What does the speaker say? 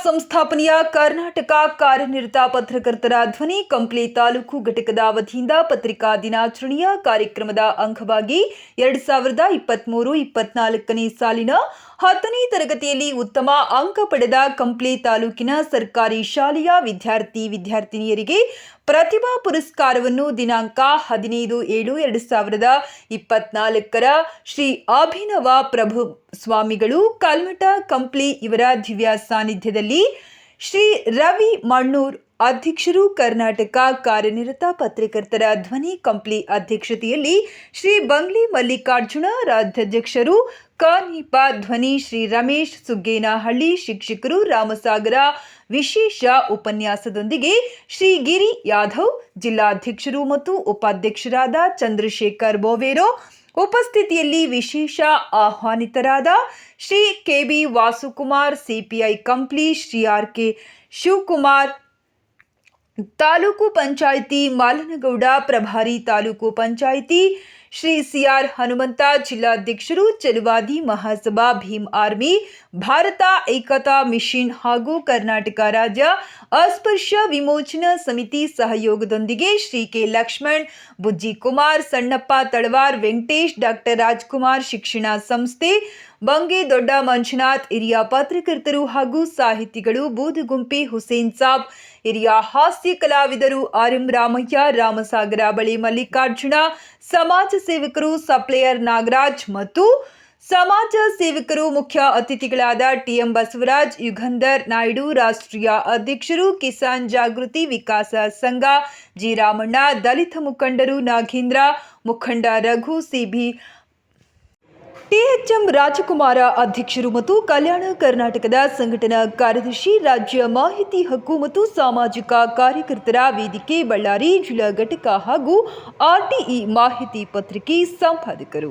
ಸಂಸ್ಥಾಪನೆಯ ಕರ್ನಾಟಕ ಕಾರ್ಯನಿರತ ಪತ್ರಕರ್ತರ ಧ್ವನಿ ಕಂಪ್ಲಿ ತಾಲೂಕು ಘಟಕದ ವತಿಯಿಂದ ಪತ್ರಿಕಾ ದಿನಾಚರಣೆಯ ಕಾರ್ಯಕ್ರಮದ ಅಂಗವಾಗಿ 2023-24ನೇ ಸಾಲಿನ 10ನೇ ತರಗತಿಯಲ್ಲಿ ಉತ್ತಮ ಅಂಕ ಪಡೆದ ಕಂಪ್ಲಿ ತಾಲೂಕಿನ ಸರ್ಕಾರಿ ಶಾಲೆಯ ವಿದ್ಯಾರ್ಥಿನಿಯರಿಗೆ ಪ್ರತಿಭಾ ಪುರಸ್ಕಾರವನ್ನು ದಿನಾಂಕ 15/7/2024 ಶ್ರೀ ಅಭಿನವ ಪ್ರಭು ಸ್ವಾಮಿಗಳು ಕಲ್ಮಠ ಕಂಪ್ಲಿ ಇವರ ದಿವ್ಯ ಸಾನ್ನಿಧ್ಯದಲ್ಲಿ ಶ್ರೀ ರವಿ ಮಣ್ಣೂರ್ ಅಧ್ಯಕ್ಷರು, ಕರ್ನಾಟಕ ಕಾರ್ಯನಿರತ ಪತ್ರಕರ್ತರ ಧ್ವನಿ ಕಂಪ್ಲಿ ಅಧ್ಯಕ್ಷತೆಯಲ್ಲಿ ಶ್ರೀ ಬಂಗ್ಲಿ ಮಲ್ಲಿಕಾರ್ಜುನ, ರಾಜ್ಯಾಧ್ಯಕ್ಷರು ಕನಿಪ ಧ್ವನಿ ಶ್ರೀ ರಮೇಶ್ ಸುಗ್ಗೇನಹಳ್ಳಿ, ಶಿಕ್ಷಕರು ರಾಮಸಾಗರ ವಿಶೇಷ ಉಪನ್ಯಾಸದೊಂದಿಗೆ ಶ್ರೀ ಗಿರಿ ಯಾದವ್, ಜಿಲ್ಲಾಧ್ಯಕ್ಷರು ಮತ್ತು ಉಪಾಧ್ಯಕ್ಷರಾದ ಚಂದ್ರಶೇಖರ್ ಬೋವೇರೋ ಉಪಸ್ಥಿತಿಯಲ್ಲಿ ವಿಶೇಷ ಆಹ್ವಾನಿತರಾದ Shri KB Vasukumar, CPI Kampli Shri RK. Shivakumar, taluk panchayat Malanagouda ಪ್ರಭಾರಿ, ತಾಲೂಕು ಪಂಚಾಯಿತಿ ಶ್ರೀ ಸಿಆರ್ ಹನುಮಂತ, ಜಿಲ್ಲಾಧ್ಯಕ್ಷರು ಚಲುವಾದಿ ಮಹಾಸಭಾ ಭೀಮ್ ಆರ್ಮಿ, ಭಾರತ ಏಕತಾ ಮಿಷನ್ ಹಾಗೂ ಕರ್ನಾಟಕ ರಾಜ್ಯ ಅಸ್ಪೃಶ್ಯ ವಿಮೋಚನಾ ಸಮಿತಿ ಸಹಯೋಗದೊಂದಿಗೆ ಶ್ರೀ ಕೆ ಲಕ್ಷ್ಮಣ್, ಬುಜ್ಜಿ ಕುಮಾರ್, ಸಣ್ಣಪ್ಪ ತಳವಾರ್, ವೆಂಕಟೇಶ್, ಡಾಕ್ಟರ್ ರಾಜ್ಕುಮಾರ್ ಶಿಕ್ಷಣ ಸಂಸ್ಥೆ, ಬಂಗೆ ದೊಡ್ಡ ಮಂಜುನಾಥ್, ಹಿರಿಯ ಪತ್ರಕರ್ತರು ಹಾಗೂ ಸಾಹಿತಿಗಳು ಬೂದುಗುಂಪಿ ಹುಸೇನ್ ಸಾಬ್, ಹಿರಿಯ ಹಾಸ್ಯ ಕಲಾವಿದರು ಆರ್.ಎಂ. ರಾಮಯ್ಯ, ರಾಮಸಾಗರ ಬಳಿ ಮಲ್ಲಿಕಾರ್ಜುನ, ಸಮಾಜ ಸೇವಕರು ಸಪ್ಲೇಯರ್ ನಾಗರಾಜ್ ಮತ್ತು ಸಮಾಜ ಸೇವಕರು ಮುಖ್ಯ ಅತಿಥಿಗಳಾದ ಟಿ.ಎಂ. ಬಸವರಾಜ್, ಯುಗಂಧರ್ ನಾಯ್ಡು, ರಾಷ್ಟ್ರೀಯ ಅಧ್ಯಕ್ಷರು ಕಿಸಾನ್ ಜಾಗೃತಿ ವಿಕಾಸ ಸಂಘ ಜಿ. ರಾಮಣ್ಣ, ದಲಿತ ಮುಖಂಡರು ನಾಗೇಂದ್ರ, ಮುಖಂಡ ರಘು, ಸಿಬಿ ಟಿ.ಎಚ್.ಎಂ. ರಾಜಕುಮಾರ ಅಧ್ಯಕ್ಷರು ಮತ್ತು ಕಲ್ಯಾಣ ಕರ್ನಾಟಕದ ಸಂಘಟನಾ ಕಾರ್ಯದರ್ಶಿ, ರಾಜ್ಯ ಮಾಹಿತಿ ಹಕ್ಕು ಮತ್ತು ಸಾಮಾಜಿಕ ಕಾರ್ಯಕರ್ತರ ವೇದಿಕೆ ಬಳ್ಳಾರಿ ಜಿಲ್ಲಾ ಘಟಕ ಹಾಗೂ ಆರ್ಟಿಇ ಮಾಹಿತಿ ಪತ್ರಿಕೆ ಸಂಪಾದಕರು.